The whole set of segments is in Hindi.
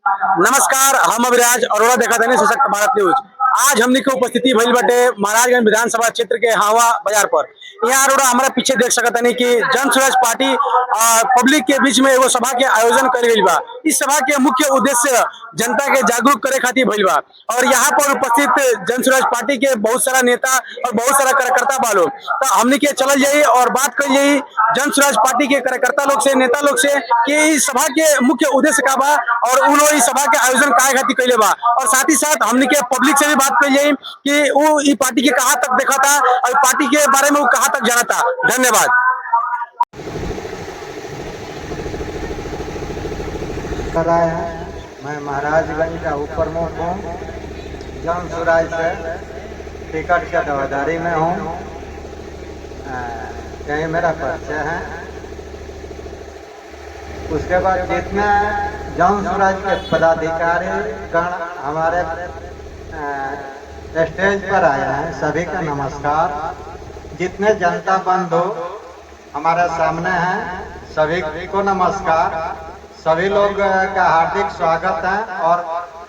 नमस्कार, हम अभिराज अरोड़ा देखा देने सशक्त भारत न्यूज। आज हमनी के उपस्थिति भइल बाटे महाराजगंज विधानसभा क्षेत्र के हावा बाजार पर। यहाँ अरोड़ा हमारा पीछे देख सकत नहीं कि जन स्वराज पार्टी पब्लिक के बीच में एगो सभा के आयोजन कर गई बा। इस सभा के मुख्य उद्देश्य जनता के जागरूक करे खातिर भइल बा और यहाँ पर उपस्थित जन स्वराज पार्टी के बहुत सारा नेता और बहुत सारा कार्यकर्ता बा लोग। तो हमनी के चल जाई और बात कर जाई जन स्वराज पार्टी के कार्यकर्ता लोग से, नेता लोग से कि इस सभा के मुख्य उद्देश्य का बा और उन लोग इस सभा के आयोजन काहे खातिर कैले बा। और साथ ही साथ हमनी के पब्लिक से भी बात कर जाई कि वो ई पार्टी के कहाँ तक देखा था और पार्टी के बारे में वो कहाँ तक जाना था। धन्यवाद। मैं महाराजगंज का उप प्रमुख हूँ, जन स्वराज से टिकट के दावेदारी में हूँ। यही मेरा परिचय है। उसके बाद जितने जन स्वराज के पदाधिकारी गण हमारे स्टेज पर आए हैं सभी का नमस्कार। जितने जनता बंधु हमारे सामने हैं सभी को नमस्कार। सभी लोग का हार्दिक स्वागत है और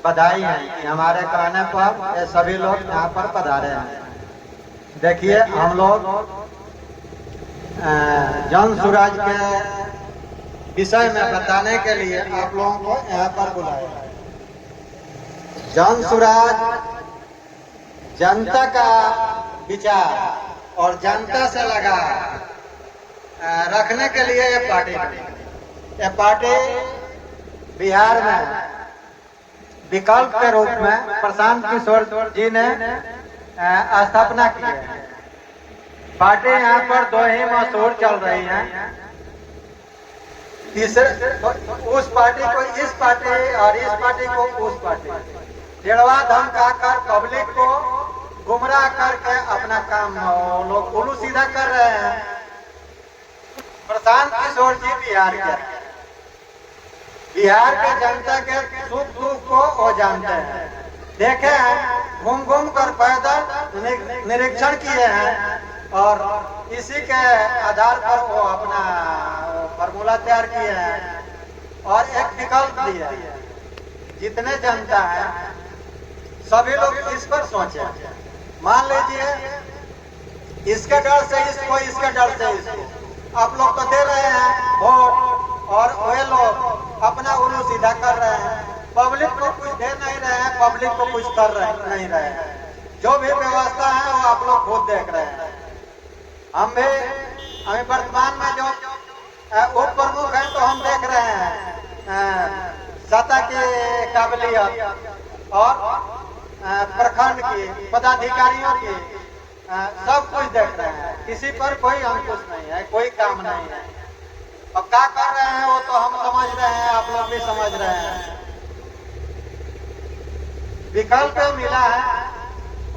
बधाई है कि हमारे कहने पर ये सभी लोग यहाँ पर पधारे हैं। देखिए, हम लोग जन स्वराज के विषय में बताने के लिए आप लोगों को यहाँ पर बुलाया है। जन स्वराज जनता का विचार और जनता से लगा रखने के लिए ये पार्टी बनी। ये पार्टी बिहार में विकल्प के रूप में प्रशांत किशोर जी ने स्थापना की है। पार्टी यहाँ पर दो ही मशहूर चल रही हैं। तीसरे उस पार्टी को इस पार्टी और इस पार्टी को उस पार्टी, टेढ़वा धमका कर पब्लिक को गुमराह करके अपना काम लोग उल्लू सीधा कर रहे हैं। प्रशांत किशोर जी बिहार के जनता के सुख दुख को वो जानते हैं, देखे हैं, घूम घूम कर पैदल निरीक्षण किए हैं और इसी के आधार पर वो अपना फॉर्मूला तैयार किए हैं और एक विकल्प दिए। जितने जनता है सभी लोग इस पर सोचे। मान लीजिए इसके डर से इसको, इसके डर से इसको, आप लोग तो दे रहे हैं वोट और वे लोग अपना उल्लू सीधा कर रहे हैं। पब्लिक को कुछ दे नहीं रहे हैं, पब्लिक को कुछ कर नहीं रहे हैं। जो भी व्यवस्था है वो आप लोग खुद देख रहे हैं। हमें वर्तमान में जो उप प्रमुख हैं तो हम देख रहे हैं सत्ता की काबिलियत और प्रखंड की पदाधिकारियों की सब कुछ देख रहे हैं। किसी पर कोई अंकुश नहीं है, कोई काम नहीं है। अब क्या कर रहे हैं वो तो हम समझ रहे हैं, आप लोग भी समझ रहे हैं। विकल्प मिला है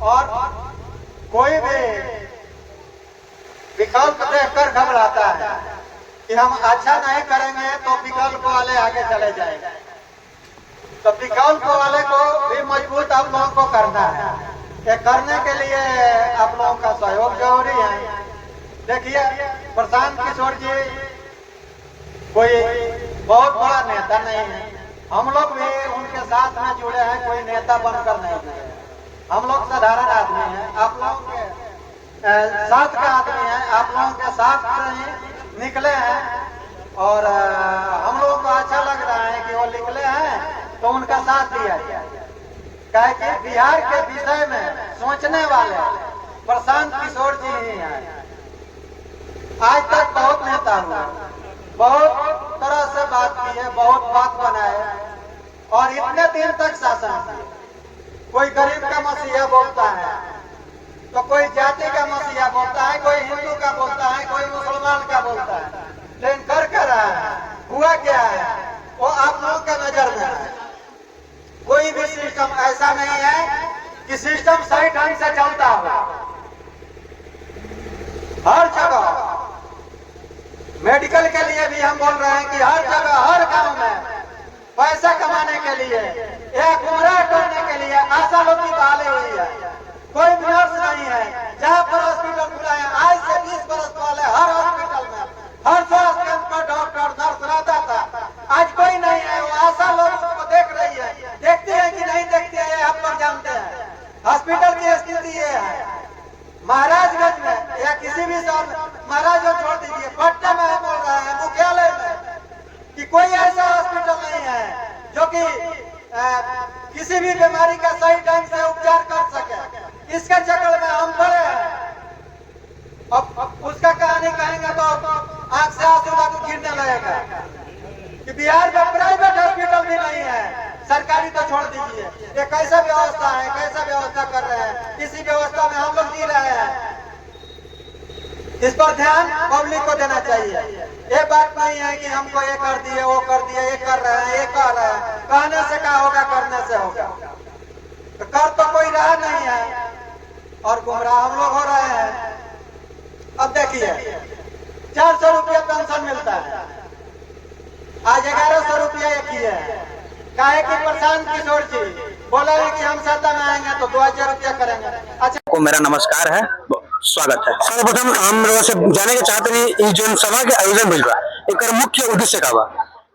और कोई भी विकल्प देखकर घबराता है कि हम अच्छा नहीं करेंगे तो विकल्प वाले आगे चले जाएंगे। तो विकल्प वाले को भी मजबूत आप लोगों को करना है। ये करने के लिए आप लोगों का सहयोग जरूरी है। देखिए, प्रशांत किशोर जी कोई बहुत बड़ा नेता नहीं है। हम लोग भी उनके साथ में जुड़े हैं, कोई नेता बनकर नहीं जुड़े। हम लोग साधारण आदमी हैं, आप लोगों के साथ का आदमी है, आप लोगों के साथ ही निकले हैं और हम लोगों को अच्छा लग रहा है कि वो निकले हैं तो उनका साथ दिया जाए। क्या कि बिहार के विषय में सोचने वाले प्रशांत किशोर जी ही हैं। आज तक बहुत नेता हुए, बहुत तरह से बात की है, बहुत बात बनाए और इतने दिन तक शासन किए। कोई गरीब का मसीहा बोलता है तो कोई जाति का मसीहा बोलता है, कोई हिंदू का बोलता है, कोई मुसलमान का बोलता है। लेकिन कर रहा है, हुआ क्या है वो आप लोगों के नजर में है। कोई भी सिस्टम ऐसा नहीं है कि सिस्टम सही ढंग से चलता हो। हर जगह मेडिकल के लिए भी हम बोल रहे हैं कि हर जगह हर गांव में पैसा कमाने के लिए या गुमराह करने के लिए आशा लोग की बहाली हुई है। कोई नर्स नहीं है। जहाँ पर हॉस्पिटल खुला है आज से 20 बरस पहले हर हॉस्पिटल में हर स्वास्थ्य केंद्र पर डॉक्टर नर्स रहता था। आज कोई नहीं है। वो आशा लोग उसको देख रही महाराजगंज में या किसी भी शहर में, महाराजगंज छोड़ दीजिए, पटना में हम बोल रहे हैं मुख्यालय में कि कोई ऐसा हॉस्पिटल नहीं है जो कि किसी भी बीमारी का सही ढंग से उपचार कर सके। इसके चक्कर में हम पड़े हैं। अब उसका कहानी कहेंगे तो आंख से आंसू गिरने लगेगा कि बिहार में प्राइवेट हॉस्पिटल भी नहीं है, सरकारी तो छोड़ दीजिए। ये कैसा व्यवस्था है, कैसा व्यवस्था कर रहे हैं, इसी व्यवस्था में हम लोग जी रहे हैं। इस पर ध्यान पब्लिक को देना चाहिए। ये बात नहीं है कि हमको ये कर दिए, वो कर दिए, ये कर रहे हैं, ये कर रहे हैं। कहने से क्या होगा, करने से होगा। तो कर तो कोई रहा नहीं है और गुमराह हम लोग हो रहे हैं। अब देखिए 400 रुपया पेंशन मिलता है, आज 1100 रुपया एक ही है। काहे कि प्रशांत किशोर जी बोला है कि हम सत्ता में आएंगे तो 2000 रुपया करेंगे। अच्छा, को मेरा नमस्कार है, स्वागत है। सर्वप्रथम हम लोगों से जाने के चाहते हैं इस जो सभा के आयोजन भइल बा, एकर मुख्य उद्देश्य का बा।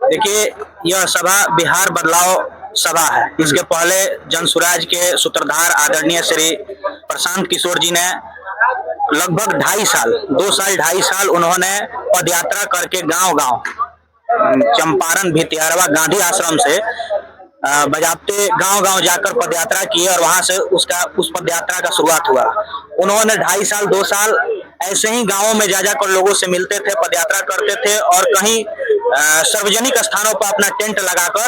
देखिए, यह सभा बिहार बदलाव सभा है। इसके पहले जन स्वराज के सूत्रधार आदरणीय श्री प्रशांत किशोर जी ने लगभग 2.5 साल उन्होंने पदयात्रा करके गांव-गांव चंपारण भितियारवा गांधी आश्रम से बजाते गांव-गांव जाकर पदयात्रा की और वहां से उस पदयात्रा का शुरुआत हुआ। उन्होंने 2 साल ऐसे ही गांवों में जा जाकर लोगों से मिलते थे, पदयात्रा करते थे और कहीं सार्वजनिक स्थानों पर अपना टेंट लगाकर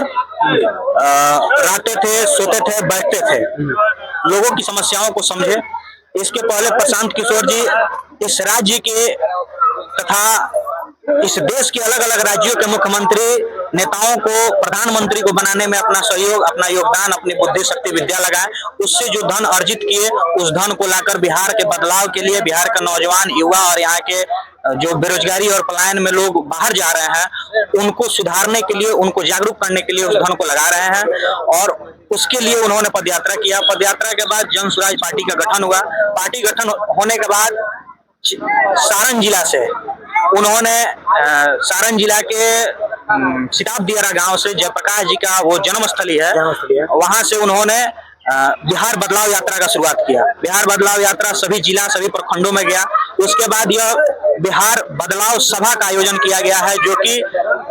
रहते थे, सोते थे, बैठते थे, लोगों की समस्याओं को समझे। इसके पहले प्रशांत किशोर जी इस राज्य के तथा इस देश के अलग अलग राज्यों के मुख्यमंत्री नेताओं को, प्रधानमंत्री को बनाने में अपना सहयोग, अपना योगदान, अपनी बुद्धि शक्ति विद्या लगाए। उससे जो धन अर्जित किए, उस धन को लाकर बिहार के बदलाव के लिए, बिहार का नौजवान युवा और यहाँ के जो बेरोजगारी और पलायन में लोग बाहर जा रहे हैं, उनको सुधारने के लिए, उनको जागरूक करने के लिए उस धन को लगा रहे हैं। और उसके लिए उन्होंने पदयात्रा किया। पदयात्रा के बाद जन स्वराज पार्टी का गठन हुआ। पार्टी गठन होने के बाद सारण जिला से उन्होंने सारण जिला के सिताब दियारा गांव से, जयप्रकाश जी का वो जन्म स्थली है, वहां से उन्होंने बिहार बदलाव यात्रा का शुरुआत किया। बिहार बदलाव यात्रा सभी जिला, सभी प्रखंडों में गया। उसके बाद यह बिहार बदलाव सभा का आयोजन किया गया है, जो कि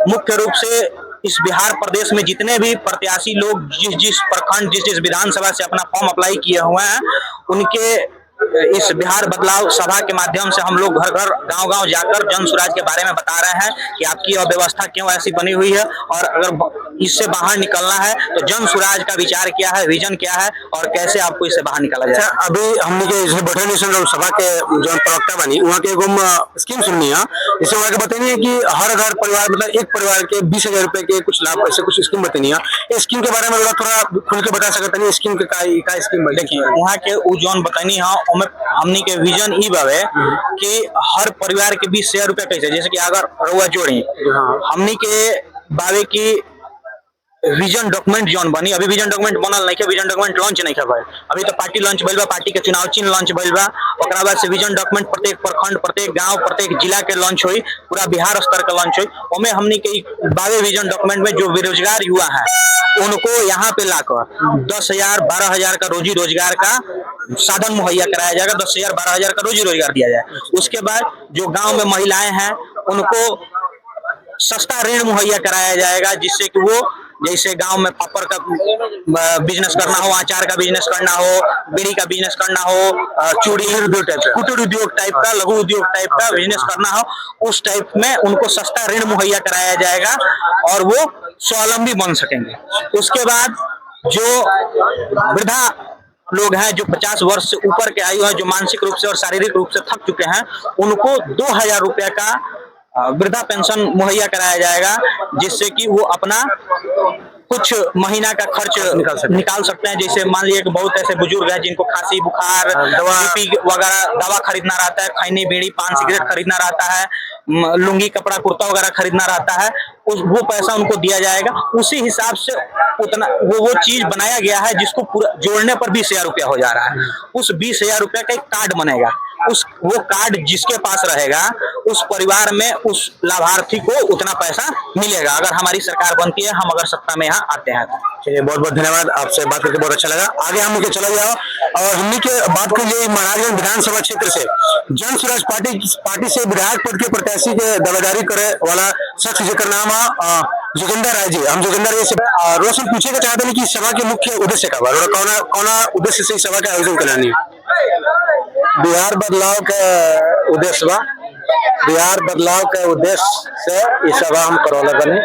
मुख्य रूप से इस बिहार प्रदेश में जितने भी प्रत्याशी लोग जिस प्रखंड, जिस विधानसभा से अपना फॉर्म अप्लाई किए हुए हैं, उनके इस बिहार बदलाव सभा के माध्यम से हम लोग घर घर, गांव गांव जाकर जन स्वराज के बारे में बता रहे हैं कि आपकी अव्यवस्था क्यों ऐसी बनी हुई है और अगर इससे बाहर निकलना है तो जन स्वराज का विचार क्या है, विजन क्या है और कैसे आपको इससे बाहर निकाला जाए। अभी हमने के बटन नेशनल सभा के जो प्रवक्ता बनी वहाँ के एगो स्कीम सुननी है, इसे वहाँ के बताइए कि हर घर परिवार, मतलब एक परिवार के 20,000 रुपए के कुछ लाभ, ऐसे कुछ स्कीम बताइए। इस स्कीम के बारे में थोड़ा खुल के बता सकते हैं, स्कीम के का स्कीम देखिए, वहाँ के जोन बतानी है हमनी के विजन ई बावे कि हर परिवार के 20,000 रुपया कैसे, जैसे कि अगर रउआ जोड़ी हमनी के बावे की विजन डॉक्यूमेंट जोन बनी। अभी विजन डॉक्यूमेंट बनल नहीं है, विजन डॉक्यूमेंट लॉन्च नहीं है। अभी तो पार्टी लॉन्च भइल बा, पार्टी के चुनाव चिन्ह लॉन्च भइल बा। ओकरा बाद से विजन डॉक्यूमेंट प्रत्येक प्रखंड, प्रत्येक गांव, प्रत्येक जिला के लॉन्च हुई, पूरा बिहार स्तर का लॉन्च हुई। ओमे हमनी के बावे विजन डॉक्यूमेंट में जो बेरोजगार युवा है उनको यहाँ पे लाकर 10,000 12,000 का रोजी रोजगार का साधन मुहैया कराया जाएगा। 10,000 12,000 का रोजी रोजगार दिया जाए। उसके बाद जो गांव में महिलाएं हैं उनको सस्ता ऋण मुहैया कराया जाएगा, जिससे कि वो जैसे गांव में पापड़ का बिजनेस करना हो, अचार का बिजनेस करना हो, बीड़ी का बिजनेस करना हो, चूड़ी कुटीर उद्योग टाइप का, लघु उद्योग टाइप का बिजनेस करना हो, उस टाइप में उनको सस्ता ऋण मुहैया कराया जाएगा और वो स्वावलंबी बन सकेंगे। उसके बाद जो वृद्धा लोग हैं, जो 50 वर्ष से ऊपर के आयु है, जो मानसिक रूप से और शारीरिक रूप से थक चुके हैं, उनको 2,000 रुपया का वृद्धा पेंशन मुहैया कराया जाएगा, जिससे कि वो अपना कुछ महीना का खर्च निकाल सकते हैं। जैसे मान लीजिए कि बहुत ऐसे बुजुर्ग हैं जिनको खांसी, बुखार, बीपी वगैरह दवा खरीदना रहता है, खैनी, बीड़ी, पान, सिगरेट खरीदना रहता है, लुंगी, कपड़ा, कुर्ता वगैरह खरीदना रहता है, वो पैसा उनको दिया जाएगा। उसी हिसाब से उतना वो चीज बनाया गया है जिसको पूरा जोड़ने पर 20,000 रुपया हो जा रहा है। उस 20,000 रुपया का एक कार्ड बनेगा। उस वो कार्ड जिसके पास रहेगा उस परिवार में उस लाभार्थी को उतना पैसा मिलेगा अगर हमारी सरकार बनती है, हम अगर सत्ता में यहाँ आते हैं तो। चलिए बहुत बहुत धन्यवाद, आपसे बात करके बहुत अच्छा लगा। आगे हम लोग चला जाओ और हमने के बात कर लिए महाराजगंज विधानसभा क्षेत्र से जन स्वराज पार्टी से विधायक पद के प्रत्याशी के दावेदारी करे वाला शख्स जेकर नाम है जोगिंदर राय जी। हम जोगिंदर राय से रोशन पूछे के चाहते हैं कि सभा के मुख्य उद्देश्य का बा कौन उद्देश्य से इस सभा का आयोजन करानी बिहार बदलाव के उद्देश्य बा, बिहार बदलाव के उद्देश्य से इस सभा हम करौले बने।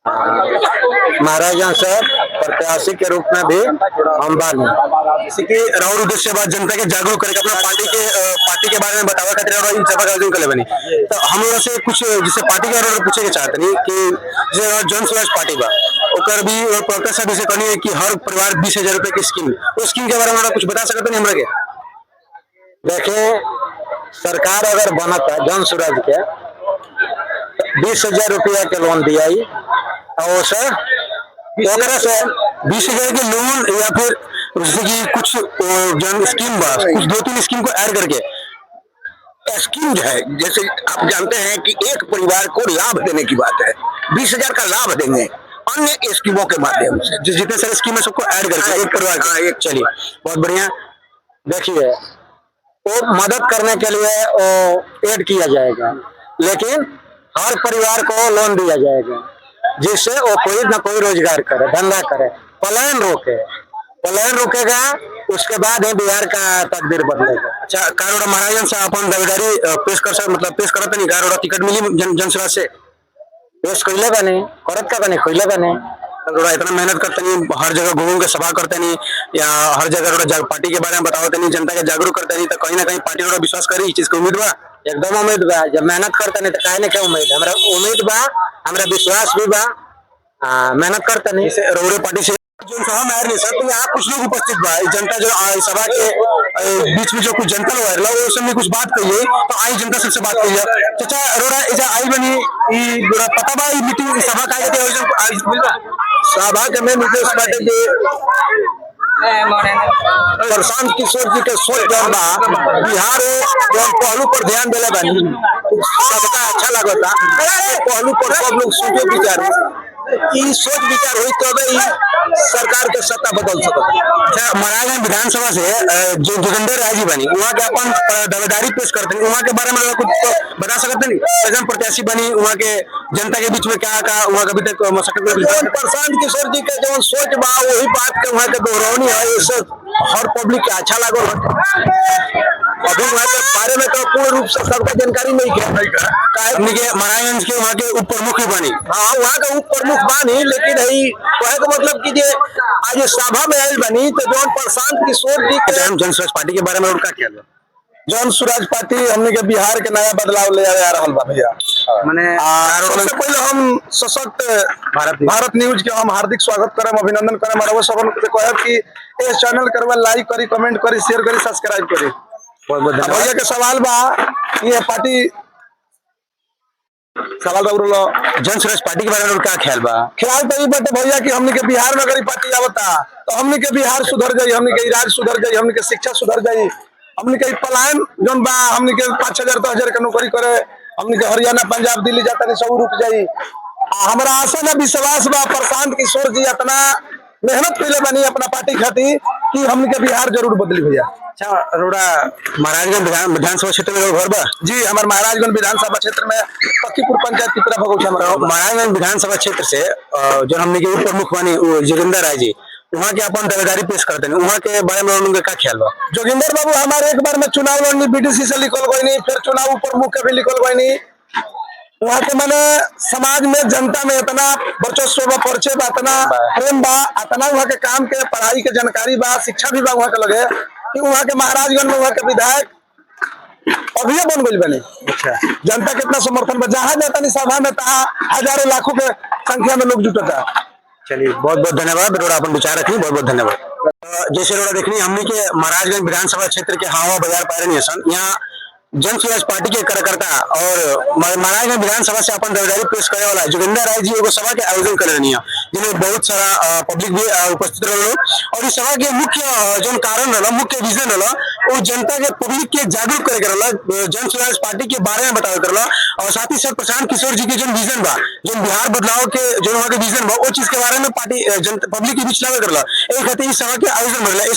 महाराजगंज से प्रत्याशी के रूप में भी हम बानी। इसी की राउर उद्देश्य बाद जनता के जागरूक करके अपना पार्टी के बारे में बतावा खातिर और इन सभा का आयोजन कर बनी। तो हम लोग से कुछ जिसे पार्टी के बारे में पूछे के चाहते नहीं कि जैसे जन स्वराज पार्टी बा ओकर भी प्रवक्ता साहब से कहनी है कि हर परिवार 20,000 रुपए की स्कीम, उस स्कीम के बारे में कुछ बता सकते नहीं हमरा के? देखिए, सरकार अगर बनता जन स्वराज के 20,000 रुपया के लोन दिया और सर 20,000 के लोन या फिर जैसे कि कुछ जन स्कीम बा कुछ 2-3 स्कीम को ऐड करके स्कीम जो है, जैसे आप जानते हैं कि एक परिवार को लाभ देने की बात है, 20,000 का लाभ देंगे अन्य स्कीमों के माध्यम से, जितने सारे स्कीम है सबको ऐड करके एक परिवार का एक। चलिए बहुत बढ़िया। देखिए वो मदद करने के लिए वो ऐड किया जाएगा, लेकिन हर परिवार को लोन दिया जाएगा जिससे वो कोई ना कोई रोजगार करे, धंधा करे, पलायन रोकेगा, उसके बाद ही बिहार का तकदीर बदलेगा। अच्छा, कारोड़ा महाराजगंज से अपन दावेदारी पेश कर सकते, मतलब पेश करते नहीं कारोड़ा टिकट मिली जन स्वराज से पेश कैले बने करत का बने कैले बने थोड़ा इतना मेहनत करते नहीं, हर जगह घूम के सभा करते नहीं या हर जगह थोड़ा पार्टी के बारे में बताते नहीं, जनता के जागरूक करते नहीं, तो कहीं ना कहीं पार्टी थोड़ा विश्वास करी इस चीज की उम्मीद बा। एकदम उम्मीद बा, जब मेहनत करते नहीं तो काहे नहीं क्या उम्मीद, हमरा उम्मीद बा, हमरा विश्वास भी बा, मेहनत करते नहीं। रोरे पार्टी से जो सभा में आ रही है सर, तो यहाँ कुछ लोग उपस्थित बा, जनता जो सभा के बीच में जो कुछ जनता लोग आ रहा है उसमें कुछ बात कहिए, तो आई जनता सबसे बात कहिए। चाचा अरोड़ा इजा आई बनी ई पता बा ई मीटिंग सभा का आयोजन सभा के मेन उद्देश्य बाटे कि प्रशांत किशोर जी के सोच जौन बा बिहार जौन पहलू पर ध्यान देले बानी सबका अच्छा लगता, पहलू पर सब लोग सोचे विचार ई सोच विचार हुई तब सरकार के सत्ता बदल सकता। अच्छा, महाराजगंज विधानसभा से जो जोगिंदर राय जी बनी वहाँ के अपन दावेदारी पेश करते हैं, वहाँ के बारे में कुछ बता सकते नहीं? प्रेजेंट प्रत्याशी बनी वहाँ के जनता के बीच में क्या का वहाँ अभी तक प्रशांत किशोर जी के जो सोच बा वही बात के वहाँ के दोहरौनी है, इससे हर पब्लिक के अच्छा लागो। अभी वहाँ के बारे में तो पूर्ण रूप से सबका जानकारी नहीं है, महाराजगंज के वहाँ के उप प्रमुख ही बनी। हाँ, वहाँ के उप प्रमुख बानी, लेकिन कहे का मतलब कि आज सभा में आयल बनी तो जो प्रशांत किशोर जी के जन स्वराज पार्टी के बारे में उनका क्या है? जन स्वराज पार्टी हमने के बिहार के नया बदलाव ले आ रहा बा भैया। मैंने सबसे पहले हम सशक्त भारत न्यूज के हम हार्दिक स्वागत करम, अभिनंदन करम और सब कहब कि इस चैनल करवा लाइक करी, कमेंट करी, शेयर करी, सब्सक्राइब करी। भैया के सवाल बा ये पार्टी सवाल जन स्वराज पार्टी के बारे में क्या ख्याल बा? ख्याल तो ये बात भैया कि हमने के बिहार में अगर ये पार्टी आवता तो हमने के बिहार सुधर जाये, हमने के राज्य सुधर जाये, हमने के शिक्षा सुधर जाये, हमने के पलायन जौन बा हमने के 5,000 10,000 के नौकरी करे, हमने के हरियाणा पंजाब दिल्ली जाता नहीं सब रुक जाये। हमारा आशा ना विश्वास बा प्रशांत किशोर जी इतना मेहनत कैले बनी अपना पार्टी खातिर कि हमने के बिहार जरूर बदली भैया। अच्छा, अरोड़ा महाराजगंज विधानसभा क्षेत्र में घर बा? जी, हमारे महाराजगंज विधानसभा क्षेत्र में पक्कीपुर पंचायत की तरफ महाराजगंज विधानसभा क्षेत्र से जो हमने के उप प्रमुख बनी जोगिंदर राय जी वहाँ के अपन दावेदारी पेश करते हैं, वहाँ के बारे में उनका क्या ख्याल बा? जोगिंदर बाबू हमारे एक बार में चुनाव लड़नी बीडीसी से लिखल गई नहीं, फिर चुनाव प्रमुख के भी लिखल गई नहीं। वहाँ के मैंने समाज में जनता में इतना वर्चस्व बा, परिचय बा, इतना प्रेम बा, इतना वहाँ के काम के पढ़ाई के जानकारी बा, शिक्षा भी बा वहाँ के लगे कि वहाँ के महाराजगंज में वहाँ के विधायक अभी बन गई बने। अच्छा, जनता कितना समर्थन बा, जहाँ जाता नहीं सभा में तहाँ हजारों लाखों के संख्या में लोग जुटता। चलिए बहुत बहुत धन्यवाद रोड़ा, अपन विचार रखनी, बहुत बहुत धन्यवाद। जैसे रोड़ा देखनी हमने के महाराजगंज विधानसभा क्षेत्र के हावा बाजार पायरन यहाँ जन सुराज पार्टी के कार्यकर्ता और महाराजगंज विधानसभा से अपन दावेदारी पेश करे वाला जोगिंदर राय जी एगो सभा के आयोजन कर रही जिन्हें बहुत सारा पब्लिक भी उपस्थित रहो और इस सभा के मुख्य जो कारण रहा मुख्य विजन रहा वो जनता के पब्लिक के जागरूक करे रहा जन सुराज पार्टी के बारे में बतावे रहा और साथ ही साथ प्रशांत किशोर जी के जो विजन बा जो बिहार बदलाव के जो वहाँ के विजन बा वो चीज के बारे में पार्टी पब्लिक के बीच लावे कर एक खातिर इस सभा के आयोजन कर